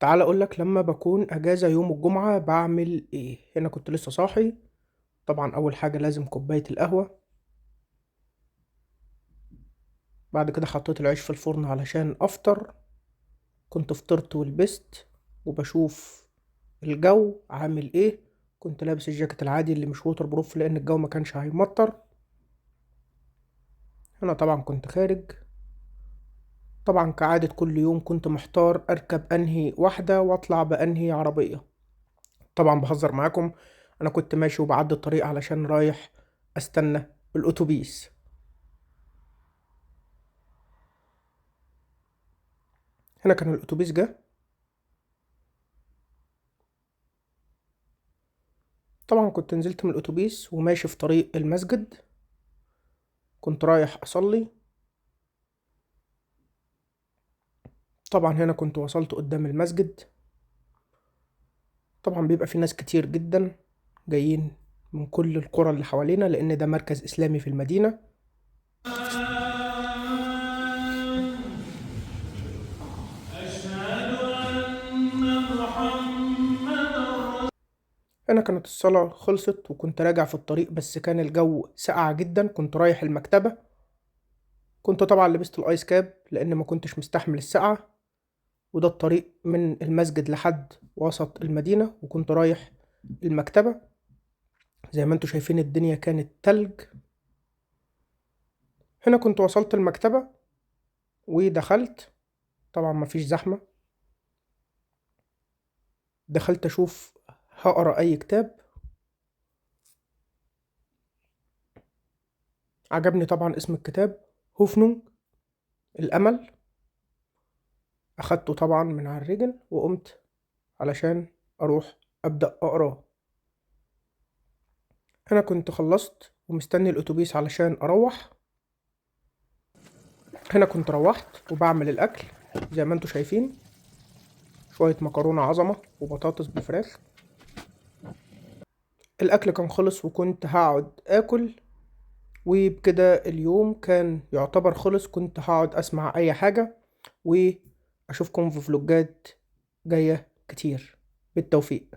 تعال اقولك لما بكون اجازة يوم الجمعة بعمل ايه. هنا كنت لسه صاحي. طبعا اول حاجة لازم كوباية القهوة. بعد كده حطيت العيش في الفرن علشان افطر. كنت فطرت ولبست وبشوف الجو عامل ايه. كنت لابس الجاكيت العادي اللي مش ووتر بروف لان الجو ما كانش هيمطر. هنا طبعا كنت خارج. طبعا كعادة كل يوم كنت محتار اركب انهي واحدة واطلع بانهي عربية. طبعا بهزر معاكم. انا كنت ماشي وبعدي الطريق علشان رايح استنى الاتوبيس. هنا كان الاتوبيس جه. طبعا كنت نزلت من الاتوبيس وماشي في طريق المسجد. كنت رايح اصلي. طبعا هنا كنت وصلت قدام المسجد. طبعا بيبقى في ناس كتير جدا جايين من كل القرى اللي حوالينا لان ده مركز اسلامي في المدينة. هنا كانت الصلاة خلصت وكنت راجع في الطريق بس كان الجو ساقع جدا. كنت رايح المكتبة. كنت طبعا لبست الايس كاب لان ما كنتش مستحمل السقعة. وده الطريق من المسجد لحد وسط المدينة وكنت رايح المكتبة. زي ما انتوا شايفين الدنيا كانت تلج. هنا كنت وصلت المكتبة ودخلت. طبعا مفيش زحمة. دخلت أشوف هقرأ أي كتاب. عجبني طبعا اسم الكتاب هوفنونج، الأمل. أخدته طبعا من على الرجل وقمت علشان أروح أبدأ أقراه. أنا كنت خلصت ومستني الأتوبيس علشان أروح. هنا كنت روحت وبعمل الأكل زي ما انتوا شايفين. شوية مكرونة عظمة وبطاطس بالفراخ. الأكل كان خلص وكنت هقعد آكل. وبكده اليوم كان يعتبر خلص. كنت هقعد أسمع أي حاجة وأشوفكم في فلوجات جاية كتير. بالتوفيق.